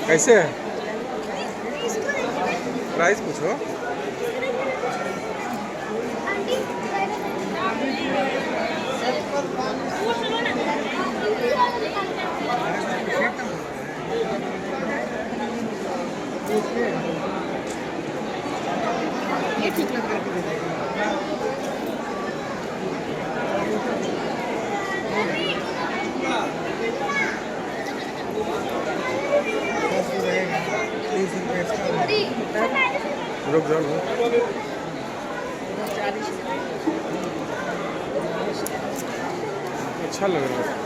कैसे है? प्राइस पूछो। ये ठीक लग रहा रुक जाओ। अच्छा लग रहा है।